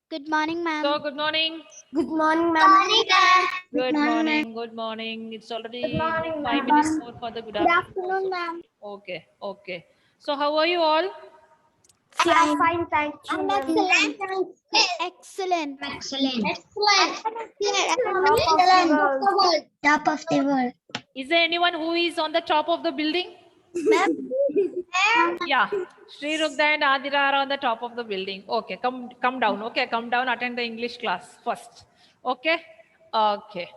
Good morning, ma'am. So, good morning. Good morning, ma'am. Good morning. Good morning. It's already 5 minutes more for the good afternoon. also. ma'am. Okay. Okay. So, how are you all? Yeah, fine, thank you. I'm ma'am. excellent. Top Top of the world. Is there anyone who is on the top of the building? Yeah. Sri Rugda and Adira are on the top of the building. Okay. Come down. Okay. Come down. Attend the English class first. Okay. Okay.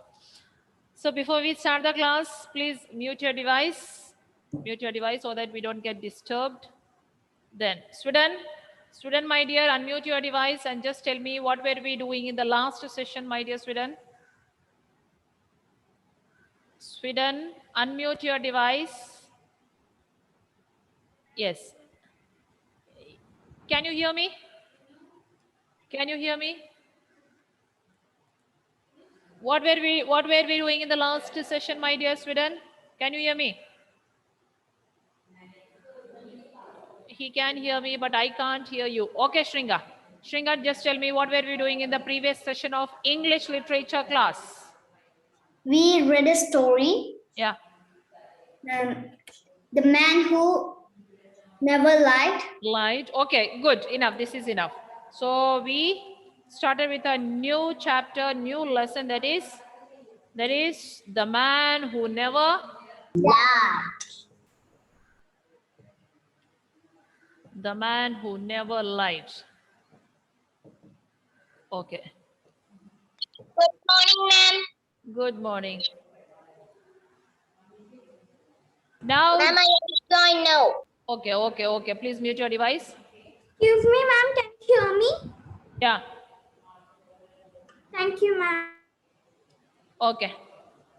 So before we start the class, please mute your device. Mute your device so that we don't get disturbed. Then, student, my dear, unmute your device and just tell me what were we doing in the last session, my dear student. Student, unmute your device. Yes. Can you hear me? Can you hear me? What were we doing in the last session, my dear student? Can you hear me? He can hear me, but I can't hear you. Okay, Shringa. Shringa, just tell me what were we doing in the previous session of English literature class? We read a story. Yeah. The man who never lied. Light. Okay, good. Enough. This is enough. So we started with a new chapter, new lesson, that is the man who never lied. the man who never lied. Okay. Good morning, ma'am. Good morning. Now, Ma'am, I join now. Okay. Please mute your device. Excuse me, ma'am. Can you hear me? Yeah. Thank you, ma'am. Okay.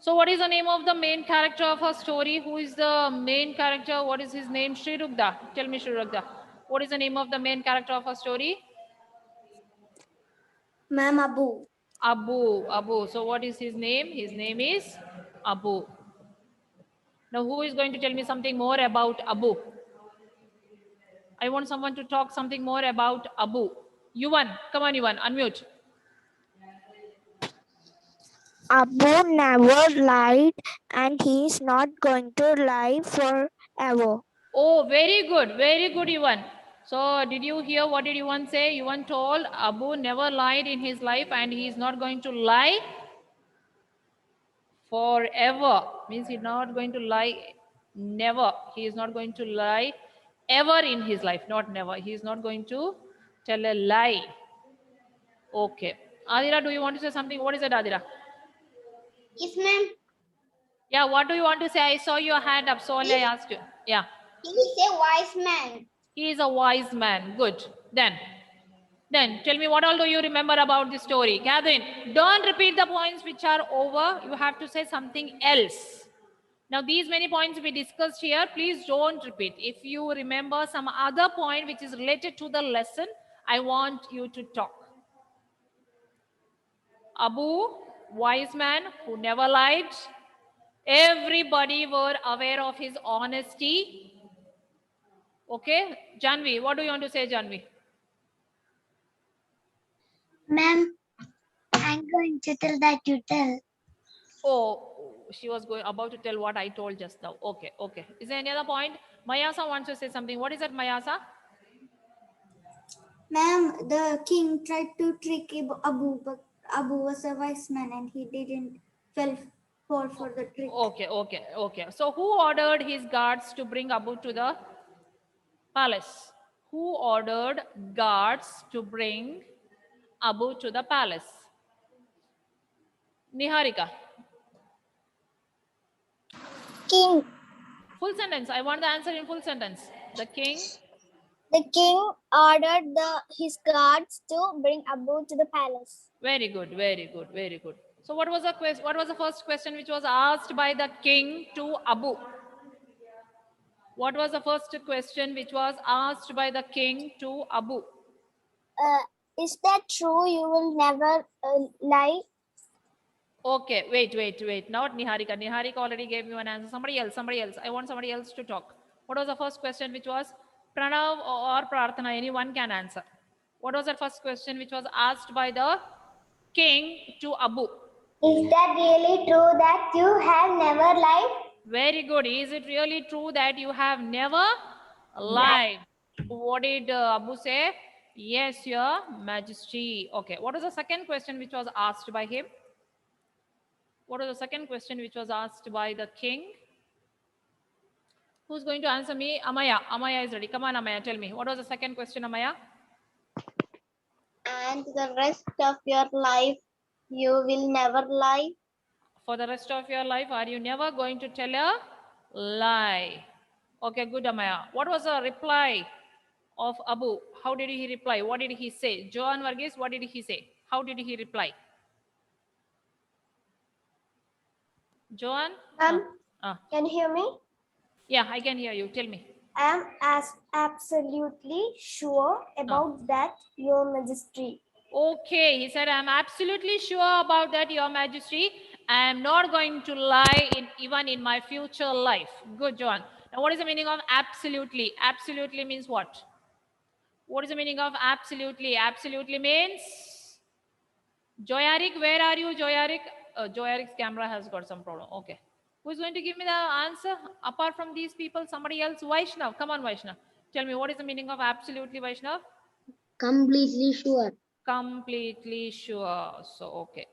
So what is the name of the main character of her story? Who is the main character? What is his name? Sri Rugda. Tell me, Sri Rugda. What is the name of the main character of her story? Ma'am, Abu. Abu. So what is his name? His name is Abu. Now who is going to tell me something more about Abu? I want someone to talk something more about Abu. Yuvan, come on Yuvan, unmute. Abu never lied and he's not going to lie forever. Oh, very good, Yuvan. So did you hear what did Yuvan say? Yuvan told Abu never lied in his life and he is not going to lie forever. Means he's not going to lie never. He is not going to lie ever in his life, not never. He is not going to tell a lie. Okay. Adira, do you want to say something? What is it, Adira? Yes, ma'am. Yeah, what do you want to say? I saw your hand up, so only I asked you. Yeah. He is a wise man. He is a wise man. Good. Then tell me what all do you remember about the story? Catherine, don't repeat the points which are over. You have to say something else. Now, these many points we discussed here, please don't repeat. If you remember some other point which is related to the lesson, I want you to talk. Abu, wise man who never lied. Everybody were aware of his honesty. Okay, Janvi, what do you want to say, Janvi? Ma'am, I'm going to tell that you tell. Oh, she was about to tell what I told just now. Okay. Is there any other point? Mayasa wants to say something. What is that, Mayasa? Ma'am, the king tried to trick Abu, but Abu was a wise man and he didn't fall for the trick. Okay. So who ordered his guards to bring Abu to the palace? Who ordered guards to bring Abu to the palace? Niharika. King. Full sentence. I want the answer in full sentence. The king ordered his guards to bring Abu to the palace. Very good. So what was the first question which was asked by the king to Abu? What was the first question which was asked by the king to Abu? Is that true? You will never lie? Okay, wait. Not Niharika. Niharika already gave you an answer. Somebody else. I want somebody else to talk. What was the first question which was Pranav or Prarthana? Anyone can answer. What was the first question which was asked by the king to Abu? Is that really true that you have never lied? Very good. Is it really true that you have never lied? What did Abu say? Yes, Your Majesty. Okay. What was the second question which was asked by him? What was the second question which was asked by the king? Who's going to answer me? Amaya. Amaya is ready. Come on, Amaya. Tell me. What was the second question, Amaya? And the rest of your life, you will never lie. For the rest of your life, are you never going to tell a lie? Okay, good, Amaya. What was the reply of Abu? How did he reply? What did he say? Joan Varghese, what did he say? How did he reply? Joan? Can you hear me? Yeah, I can hear you. Tell me. I am absolutely sure about that, Your Majesty. Okay, he said, I'm absolutely sure about that, Your Majesty. I am not going to lie even in my future life. Good, John. Now, what is the meaning of absolutely? Absolutely means what? What is the meaning of absolutely? Absolutely means... Joyarik, where are you, Joyarik? Joyarik's camera has got some problem. Okay. Who is going to give me the answer? Apart from these people, somebody else? Vaishnav. Come on, Vaishnav. Tell me, what is the meaning of absolutely, Vaishnav? Completely sure. Completely sure. So, okay.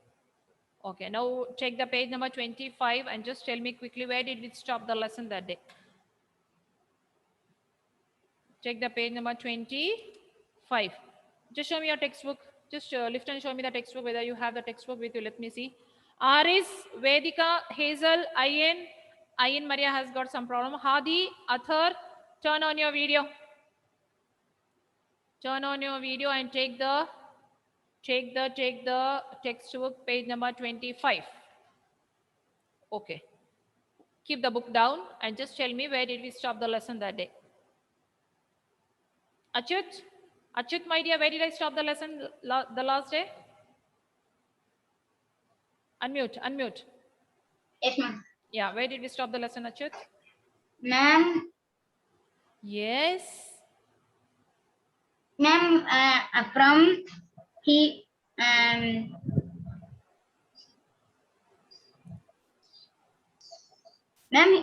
Okay, now take the page number 25 and just tell me quickly, where did we stop the lesson that day? Check the page number 25. Just show me your textbook. Just lift and show me the textbook, whether you have the textbook with you. Let me see. Aris, Vedika, Hazel, Ayin Maria has got some problem. Hadi, Athar, turn on your video. Turn on your video and take the textbook, page number 25. Okay. Keep the book down and just tell me, where did we stop the lesson that day? Achyut? Achyut, my dear, where did I stop the lesson the last day? Unmute, unmute. Yes, ma'am. Yeah, where did we stop the lesson, Achyut? Ma'am, Yes. ma'am, from he ma'am,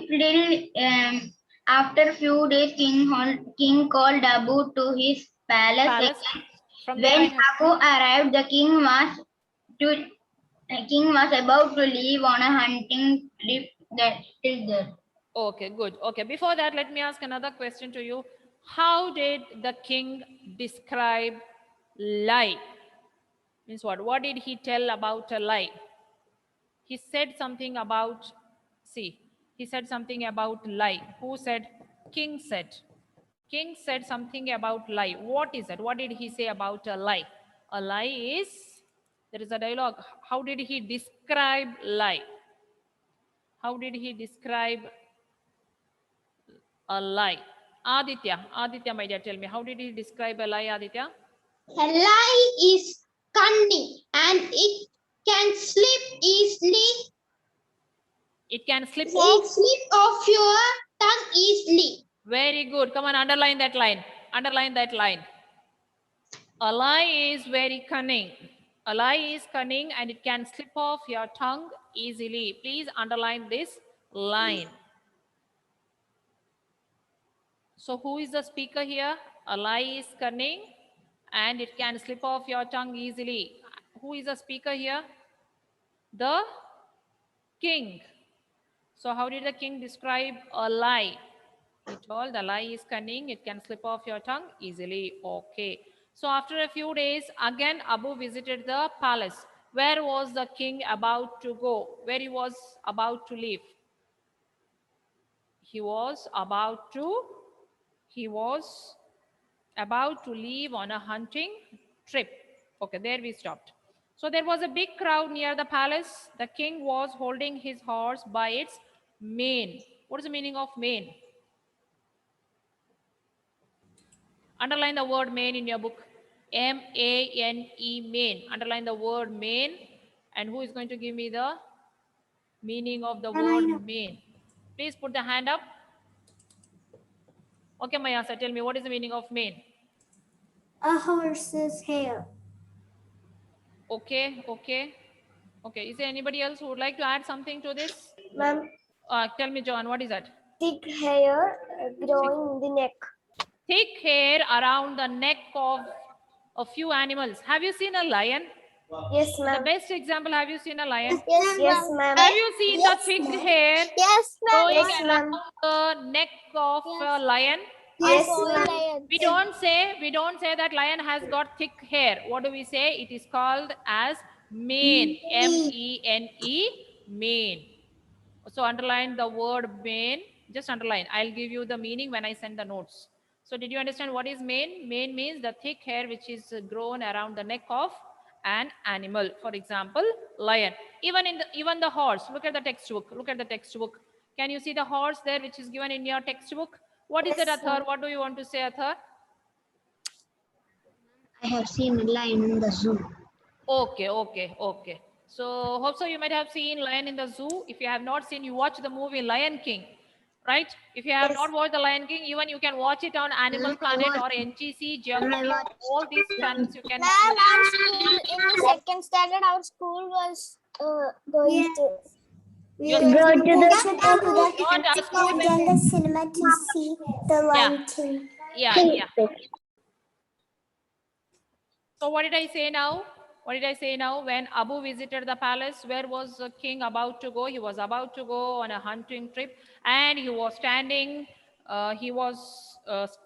till after few days, king called Abu to his palace. Palace. From there When Abu arrived, the king was about to leave on a hunting trip. That is there. Okay, good. Okay, before that, let me ask another question to you. How did the king describe lie? Means what? What did he tell about a lie? He said something about, see, he said something about lie. Who said? King said. King said something about lie. What is it? What did he say about a lie? A lie is, there is a dialogue. How did he describe lie? How did he describe a lie? Aditya, my dear, tell me, how did he describe a lie, Aditya? A lie is cunning and it can slip easily. It can slip off. Slip off your tongue easily. Very good. Come on, underline that line. Underline that line. A lie is very cunning. A lie is cunning and it can slip off your tongue easily. Please underline this line. So who is the speaker here? A lie is cunning and it can slip off your tongue easily. Who is the speaker here? The king. So how did the king describe a lie? He told the lie is cunning, it can slip off your tongue easily. Okay. So after a few days, again Abu visited the palace. Where was the king about to go? Where he was about to leave? He was about to leave on a hunting trip. Okay, there we stopped. So there was a big crowd near the palace. The king was holding his horse by its mane. What is the meaning of mane? Underline the word mane in your book. M-A-N-E, mane. Underline the word mane. And who is going to give me the meaning of the word mane? Please put the hand up. Okay, Mayasa, tell me, what is the meaning of mane? A horse's hair. Okay, okay, okay. Is there anybody else who would like to add something to this? Ma'am, Tell me, John, what is that? thick hair growing in the neck. Thick hair around the neck of a few animals. Have you seen a lion? Yes, The ma'am. best example, have you seen a lion? Yes, ma'am. Have you seen the thick hair Yes, going Yes, ma'am. around the neck of a lion? Yes, ma'am. We don't say that lion has got thick hair. What do we say? It is called as mane. M-E-N-E, mane. So underline the word mane. Just underline. I'll give you the meaning when I send the notes. So did you understand what is mane? Mane means the thick hair which is grown around the neck of an animal. For example, lion. Even the horse. Look at the textbook. Look at the textbook. Can you see the horse there which is given in your textbook? What is it, Athar? What do you want to say, Athar? I have seen a lion in the zoo. Okay, okay, okay. So hope so you might have seen lion in the zoo. If you have not seen, you watch the movie Lion King, right? If you have not watched the Lion King, even you can watch it on Animal Planet or NGC, Geography, all these channels you can Ma'am, our school in the second standard, our school was going to. Your Go school- to the not our school. the cinema to see the Lion King. Yeah, yeah. So what did I say now? What did I say now? When Abu visited the palace, where was the king about to go? He was about to go on a hunting trip, and he was standing. He was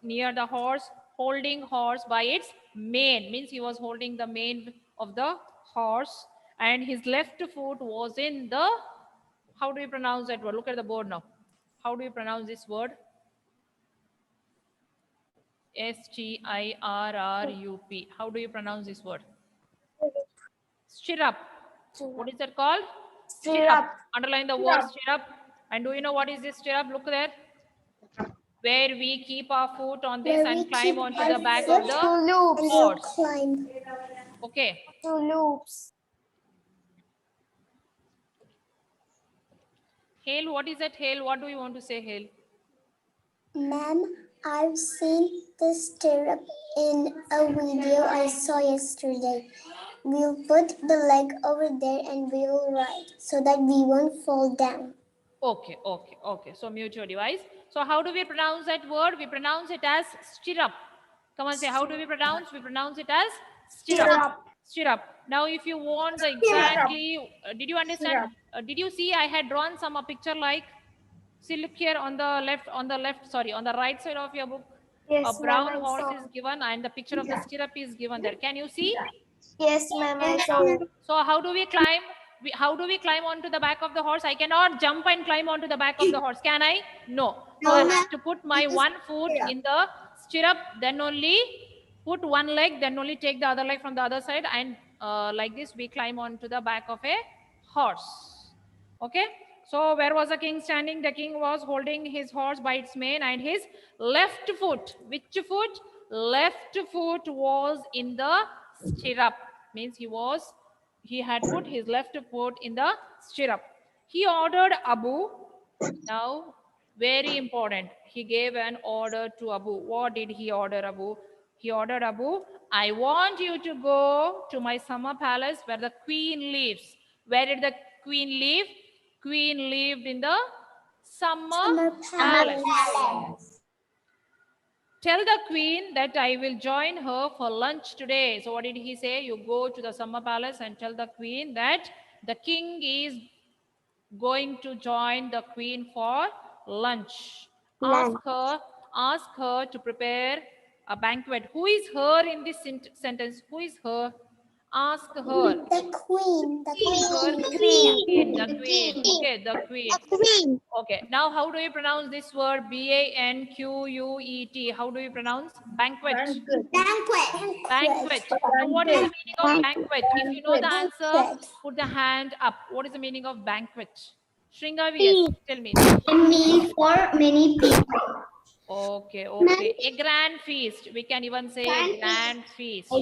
near the horse, holding horse by its mane. Means he was holding the mane of the horse, and his left foot was in the. How do you pronounce that word? Look at the board now. How do you pronounce this word? S-T-I-R-R-U-P. How do you pronounce this word? Stirrup. What is that called? Stirrup. Underline the word stirrup. And do you know what is this stirrup? Look there. Where we keep our foot on this and climb onto the back of the horse. Climb. Okay. 2 loops. Hail, what is that, Hail? What do you want to say, Hail? Ma'am, I've seen the stirrup in a video I saw yesterday. We'll put the leg over there and we will ride so that we won't fall down. Okay, okay, okay. So mute your device. So how do we pronounce that word? We pronounce it as stirrup. Come on, say, how do we pronounce? We pronounce it as stirrup. Stirrup. Now, if you want the exactly, did you understand? Did you see I had drawn some a picture like, see, look here on the left, on the right side of your book. Yes, A brown ma'am, I horse saw. is given and the picture of the stirrup is given there. Can you see? Yes, ma'am, I saw. So how do we climb? How do we climb onto the back of the horse? I cannot jump and climb onto the back of the horse. Can I? No. So I have to put my one foot in the stirrup, then only put one leg, then only take the other leg from the other side, and like this we climb onto the back of a horse. Okay. So where was the king standing? The king was holding his horse by its mane, and his left foot, which foot? Left foot was in the stirrup. Means he had put his left foot in the stirrup. He ordered Abu. Now, very important. He gave an order to Abu. What did he order Abu? He ordered Abu, I want you to go to my summer palace where the queen lives. Where did the queen live? Queen lived in the summer palace. Tell the queen that I will join her for lunch today. So what did he say? You go to the summer palace and tell the queen that the king is going to join the queen for lunch. Ask her to prepare a banquet. Who is her in this sentence? Who is her? Ask her. The queen. The Queen. The queen. Okay, the queen. Okay, now how do you pronounce this word? B-A-N-Q-U-E-T. How do you pronounce? Banquet. Banquet. So what is the meaning of banquet? If you know the answer, put the hand up. What is the meaning of banquet? Shringavi, yes, tell me. A meal for many people. Okay, okay. A grand feast. We can even say a grand feast.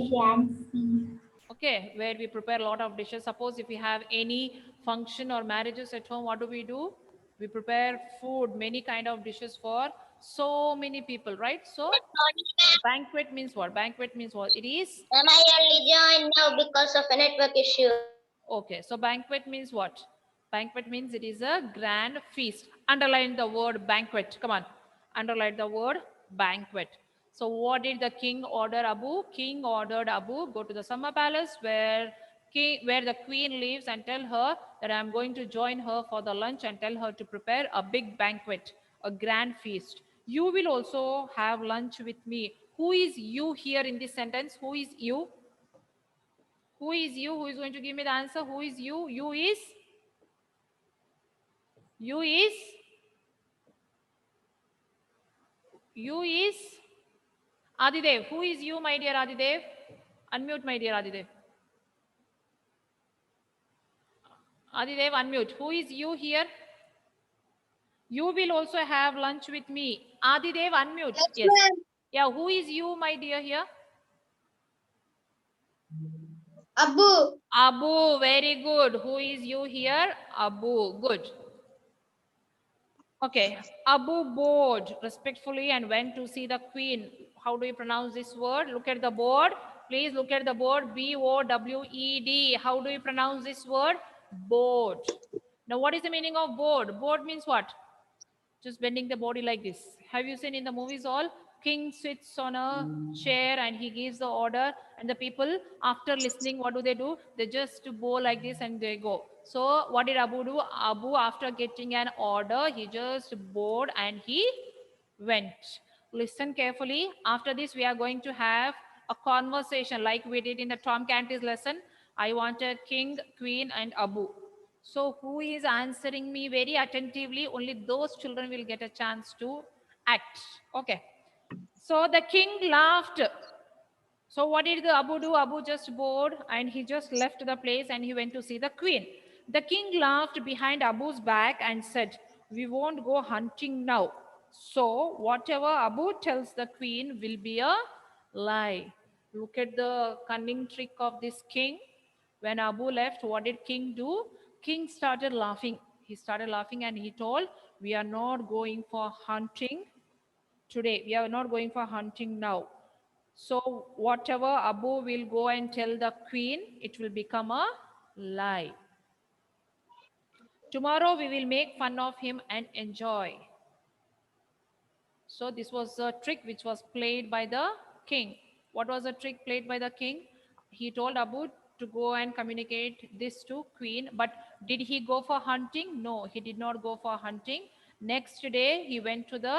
Okay, where we prepare a lot of dishes. Suppose if we have any function or marriages at home, what do? We prepare food, many kind of dishes for So many people, right? So banquet means what? Banquet means what? It is. Ma'am, I only joined now because of a network issue. Okay, so banquet means what? Banquet means it is a grand feast. Underline the word banquet. Come on. Underline the word banquet. So what did the king order Abu? King ordered Abu go to the summer palace where the queen lives and tell her that I am going to join her for the lunch and tell her to prepare a big banquet, a grand feast. You will also have lunch with me. Who is you here in this sentence? Who is you? Who is you? Who is going to give me the answer? Who is you? You is? You is? You is? Adidev. Who is you, my dear Adidev? Unmute, my dear Adidev. Adidev, unmute. Who is you here? You will also have lunch with me. Adidev, unmute. Yes. Yeah, who is you, my dear here? Abu. Abu, very good. Who is you here? Abu, good. Okay, Abu bowed respectfully and went to see the queen. How do you pronounce this word? Look at the board. Please look at the board. B-O-W-E-D. How do you pronounce this word? Bowed. Now, what is the meaning of bowed? Bowed means what? Just bending the body like this. Have you seen in the movies all? King sits on a chair and he gives the order, and the people, after listening, what do? They just bow like this and they go. So what did Abu do? Abu, after getting an order, he just bowed and he went. Listen carefully. After this, we are going to have a conversation like we did in the Tom Canty's lesson. I wanted king, queen, and Abu. So who is answering me very attentively? Only those children will get a chance to act. Okay. So the king laughed. So what did the Abu do? Abu just bowed and he just left the place and he went to see the queen. The king laughed behind Abu's back and said, "We won't go hunting now. So whatever Abu tells the queen will be a lie." Look at the cunning trick of this king. When Abu left, what did king do? King started laughing. He started laughing and he told, "We are not going for hunting today. We are not going for hunting now. So whatever Abu will go and tell the queen, it will become a lie. Tomorrow we will make fun of him and enjoy." So this was a trick which was played by the king. What was the trick played by the king? He told Abu to go and communicate this to queen. But did he go for hunting? No, he did not go for hunting. Next day he went to the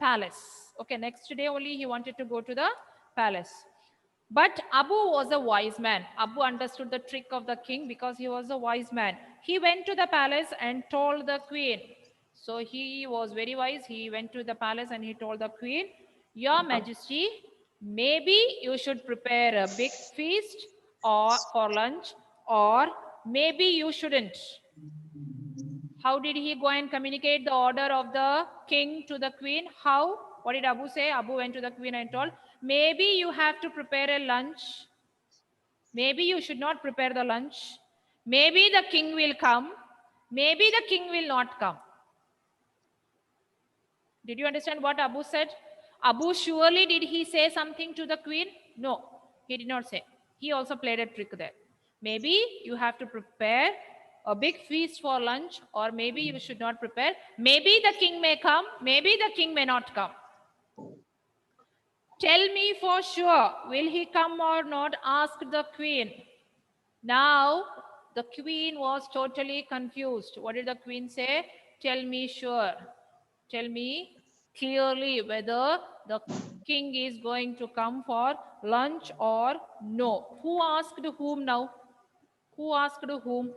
palace. Okay, next day only he wanted to go to the palace. But Abu was a wise man. Abu understood the trick of the king because he was a wise man. He went to the palace and told the queen. So he was very wise. He went to the palace and he told the queen, "Your Majesty, maybe you should prepare a big feast or for lunch, or maybe you shouldn't." How did he go and communicate the order of the king to the queen? How? What did Abu say? Abu went to the queen and told, "Maybe you have to prepare a lunch. Maybe you should not prepare the lunch. Maybe the king will come. Maybe the king will not come." Did you understand what Abu said? Abu, surely did he say something to the queen? No, he did not say. He also played a trick there. Maybe you have to prepare a big feast for lunch, or maybe you should not prepare. Maybe the king may come, maybe the king may not come. "Tell me for sure, will he come or not?" asked the queen. Now, the queen was totally confused. What did the queen say? "Tell me sure. Tell me clearly whether the king is going to come for lunch or no." Who asked whom now? Who asked whom?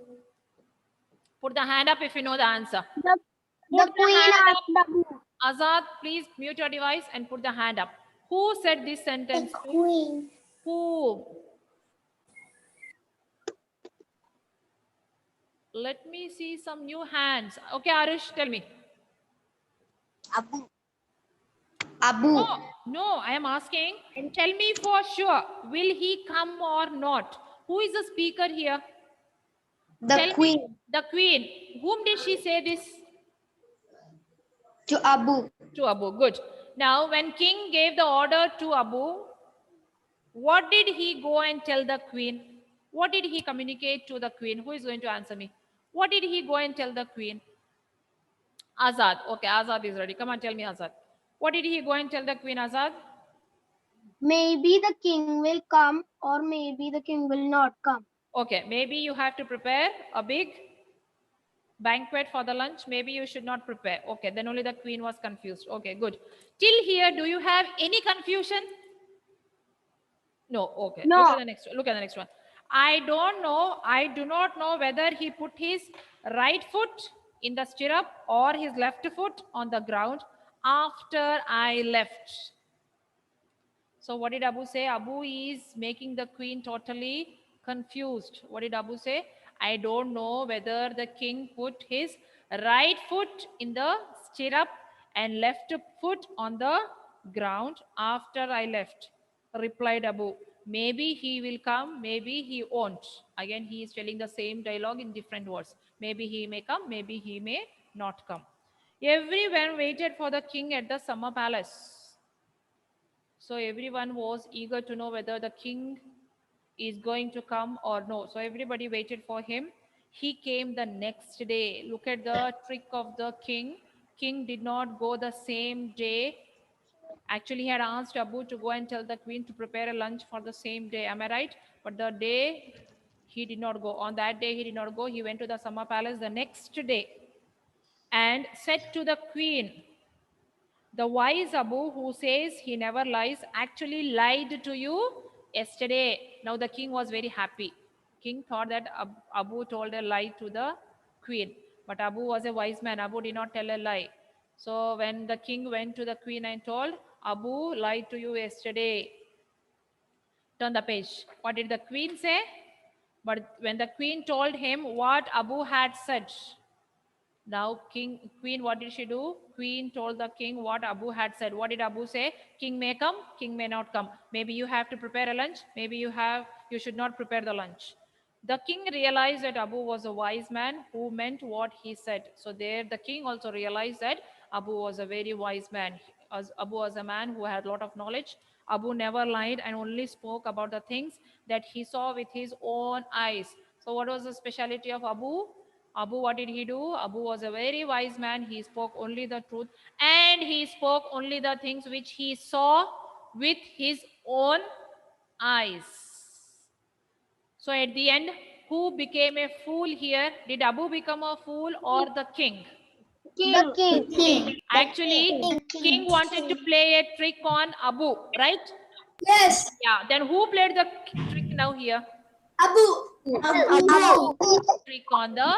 Put the hand up if you know the answer. Put the queen hand asked up. Abu. Azad, please mute your device and put the hand up. Who said this The sentence? queen. Who? Let me see some new hands. Okay, Arish, tell me. Abu. No, I am asking. Tell me for sure, will he come or not? Who is the speaker here? The Tell queen. me, the queen. Whom did she say this? To Abu. To Abu. Good. Now, when king gave the order to Abu, what did he go and tell the queen? What did he communicate to the queen? Who is going to answer me? What did he go and tell the queen? Azad. Okay, Azad is ready. Come on, tell me, Azad. What did he go and tell the queen, Azad? Maybe the king will come or maybe the king will not come. Okay, maybe you have to prepare a big banquet for the lunch. Maybe you should not prepare. Okay, then only the queen was confused. Okay, good. Till here, do you have any confusion? No. Okay. No. Look at the next one. Look at the next one. I don't know. I do not know whether he put his right foot in the stirrup or his left foot on the ground after I left. So what did Abu say? Abu is making the queen totally confused. What did Abu say? I don't know whether the king put his right foot in the stirrup and left foot on the ground after I left. Replied Abu. Maybe he will come, maybe he won't. Again, he is telling the same dialogue in different words. Maybe he may come, maybe he may not come. Everyone waited for the king at the summer palace. So everyone was eager to know whether the king is going to come or no. So everybody waited for him. He came the next day. Look at the trick of the king. King did not go the same day. Actually, he had asked Abu to go and tell the queen to prepare a lunch for the same day. Am I right? But the day he did not go. On that day, he did not go. He went to the summer palace the next day and said to the queen, the wise Abu, who says he never lies, actually lied to you yesterday. Now the king was very happy. King thought that Abu told a lie to the queen. But Abu was a wise man. Abu did not tell a lie. So when the king went to the queen and told, Abu lied to you yesterday. Turn the page. What did the queen say? But when the queen told him what Abu had said, now queen, what did she do? Queen told the king what Abu had said. What did Abu say? King may come, king may not come. Maybe you have to prepare a lunch. Maybe you should not prepare the lunch. The king realized that Abu was a wise man who meant what he said. So there the king also realized that Abu was a very wise man. Abu was a man who had a lot of knowledge. Abu never lied and only spoke about the things that he saw with his own eyes. So what was the speciality of Abu? Abu, what did he do? Abu was a very wise man. He spoke only the truth and he spoke only the things which he saw with his own eyes. So at the end, who became a fool here? Did Abu become a fool or the king? The king. Actually, king wanted to play a trick on Abu, right? Yes. Yeah, then who played the trick now here? Abu. Trick on the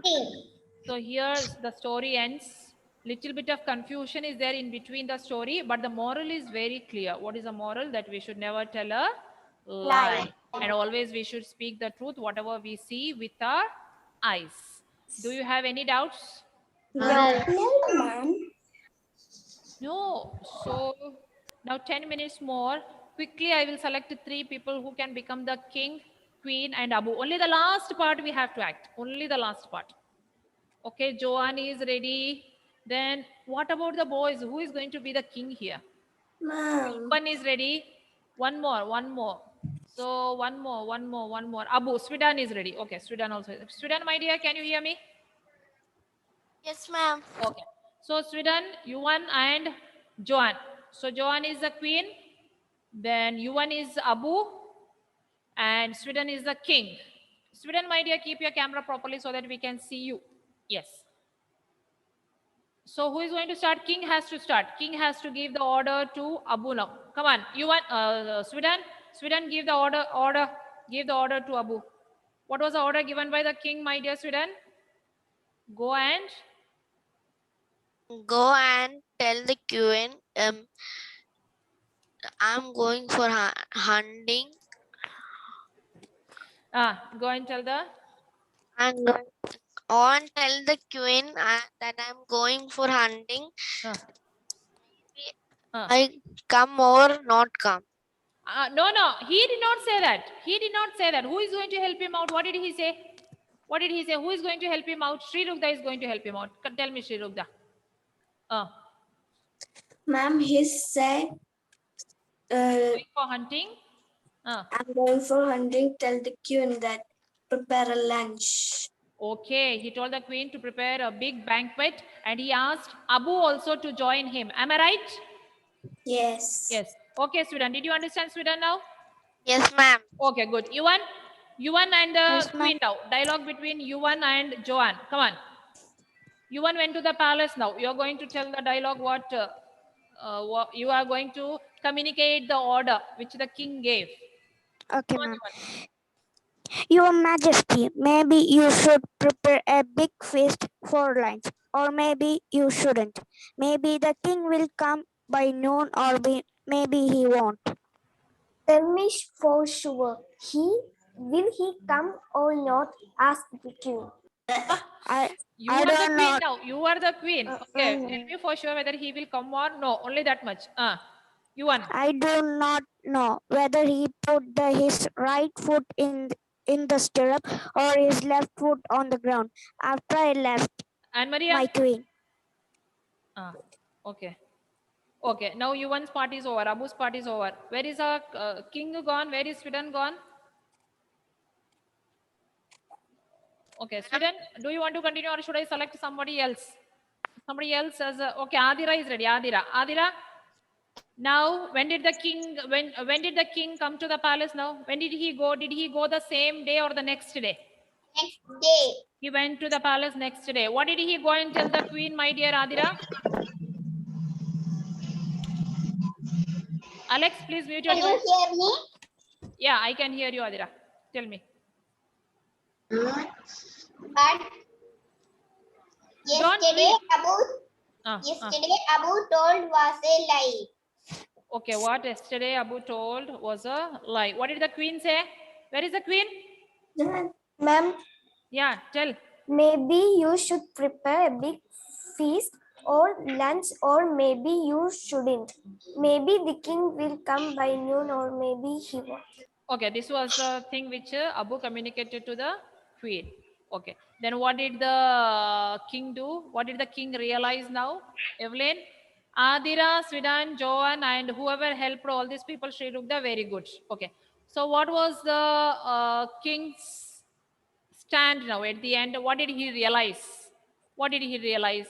king. So here the story ends. Little bit of confusion is there in between the story, but the moral is very clear. What is the moral? That we should never tell a lie. And always we should speak the truth, whatever we see with our eyes. Do you have any doubts? No, ma'am. No. So now 10 minutes more. Quickly, I will select 3 people who can become the king, queen, and Abu. Only the last part we have to act. Only the last part. Okay, Joanne is ready. Then what about the boys? Who is going to be the king here? Ma'am. One is ready. One more. So one more. Abu, Swidan is ready. Okay, Swidan also. Swidan, my dear, can you hear me? Yes, ma'am. Okay. So Swidan, Yuan and Joanne. So Joanne is the queen. Then Yuan is Abu. And Swidan is the king. Swidan, my dear, keep your camera properly so that we can see you. Yes. So who is going to start? King has to start. King has to give the order to Abu now. Come on, Yuan, Swidan, give the order. Give the order to Abu. What was the order given by the king, my dear Swidan? Go and tell the queen, I'm going for hunting. Go and tell the. I'm going on tell the queen that I'm going for hunting. I come or not come. No, he did not say that. He did not say that. Who is going to help him out? What did he say? What did he say? Who is going to help him out? Sri Rugda is going to help him out. Tell me, Sri Rugda. Ma'am, he said, Going for hunting. I'm going for hunting. Tell the queen that prepare a lunch. Okay, he told the queen to prepare a big banquet and he asked Abu also to join him. Am I right? Yes. Yes. Okay, Sweden. Did you understand Sweden now? Yes, ma'am. Okay, good. Yuan and the Yes, ma'am. queen now. Dialogue between Yuan and Joan. Come on. Yuan went to the palace now. You are going to tell the dialogue what you are going to communicate the order which the king gave. Okay, Come on, ma'am. Yuan. Your Majesty, maybe you should prepare a big feast for lunch, or maybe you shouldn't. Maybe the king will come by noon, or maybe he won't. Tell me for sure. Will he come or not? Asked the king. You I are the don't queen know. now. You are the queen. Okay. Tell me for sure whether he will come or no. Only that much. Yuan. I do not know whether he put his right foot in the stirrup or his left foot on the ground after I left And Maria. my queen. Okay. Okay. Now Yuan's part is over. Abu's part is over. Where is our king gone? Where is Sweden gone? Okay. Sweden, do you want to continue or should I select somebody else? Somebody else as a, okay. Adira is ready. Adira. Now, when did the king come to the palace now? When did he go? Did he go the same day or the next day? Next day. He went to the palace next day. What did he go and tell the queen, my dear Adira? Alex, please mute your Can you device. hear me? Yeah, I can hear you, Adira. Tell me. But yesterday Abu told was a lie. Okay, what yesterday Abu told was a lie. What did the queen say? Where is the queen? Ma'am, Yeah, tell. maybe you should prepare a big feast or lunch, or maybe you shouldn't. Maybe the king will come by noon, or maybe he won't. Okay, this was the thing which Abu communicated to the queen. Okay, then what did the king do? What did the king realize now? Evelyn, Adira, Swidan, Joan, and whoever helped all these people, Sri Rugda, very good. Okay, so what was the king's stand now at the end? What did he realize? What did he realize?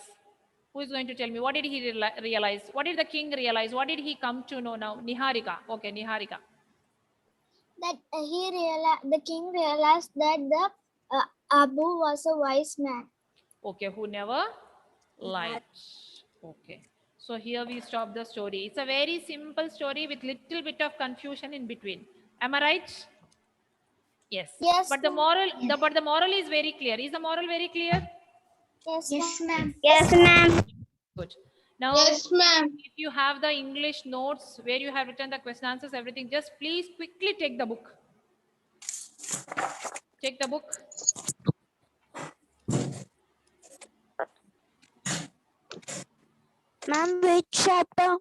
Who is going to tell me? What did he realize? What did the king realize? What did he come to know now? Niharika. Okay, Niharika. That the king realized that the Abu was a wise man. Okay, who never lied. Okay, so here we stop the story. It's a very simple story with little bit of confusion in between. Am I right? Yes. Yes, But the moral, but the moral is very clear. Is the moral very clear? Yes, ma'am. Yes, ma'am. Good. Now, Yes, ma'am. if you have the English notes where you have written the question answers, everything, just please quickly take the book. Take the book. Ma'am, which chapter?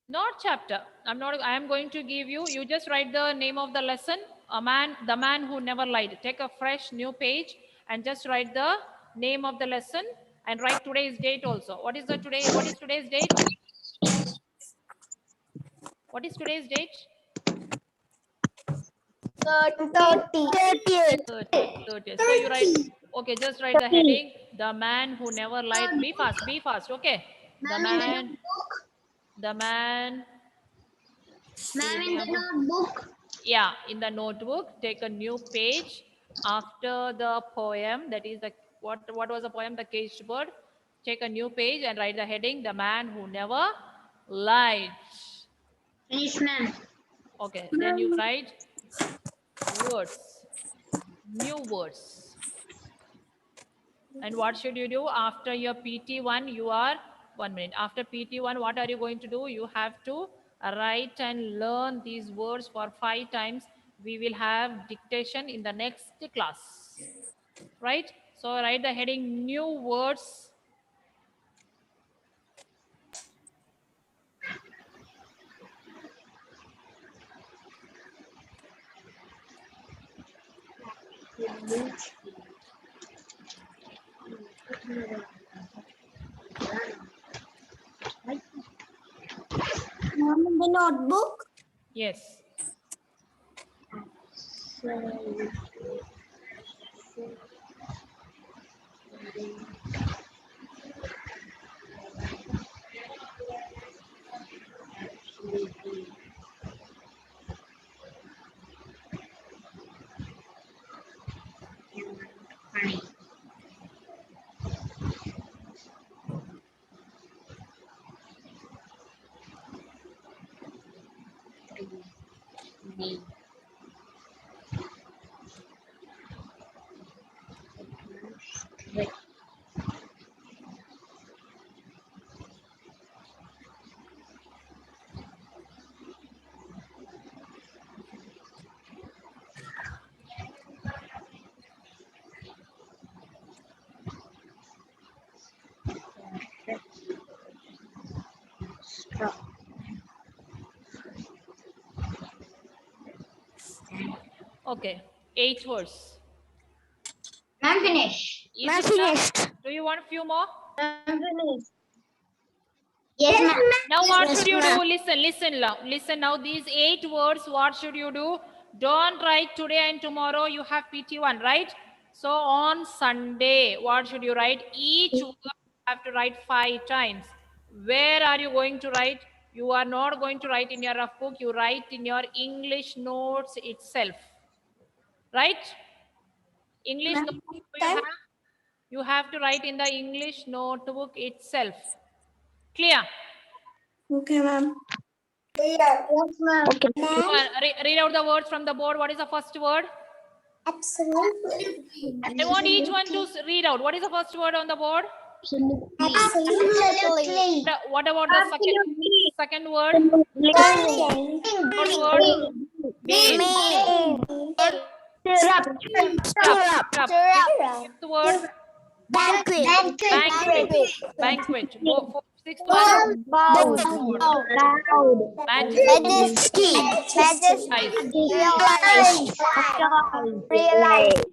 Not chapter. I am going to give you. You just write the name of the lesson. The man who never lied. Take a fresh new page and just write the name of the lesson and write today's date also. What is today's date? What is today's date? 30th. 30th. So you write. Okay, just write the heading. The man who never lied. Be fast. Okay. The man. Ma'am, in the notebook. Yeah, in the notebook, take a new page after the poem. That is the what was the poem? The Caged Bird. Take a new page and write the heading. The man who never lied. Yes, ma'am. Okay, then you write words, new words. And what should you do after your PT1? You are 1 minute. After PT1, what are you going to do? You have to write and learn these words for 5 times. We will have dictation in the next class. Right? So write the heading new words. the notebook. Yes. Okay. 8 words. Ma'am, finish. Is Ma'am, it done? finished. Do you want a few more? Yes, ma'am. Now what Yes, should you ma'am. do? Listen now. Listen now. These 8 words, what should you do? Don't write today and tomorrow. You have PT1, right? So on Sunday, what should you write? Each word you have to write 5 times. Where are you going to write? You are not going to write in your rough book. You write in your English notes itself. Right? English Ma'am, notebook you have? You have to write in the English notebook itself. Clear? Okay, ma'am. Yes, ma'am. Come on, read out the words from the board. What is the first word? Absolutely. I want each one to read out. What is the first word on the board? Absolutely. What about the second word? Third word? Main. Syrup. Fifth word? Banquet. Banquet. Sixth one? Majesty. Majesty. Nice. Realized.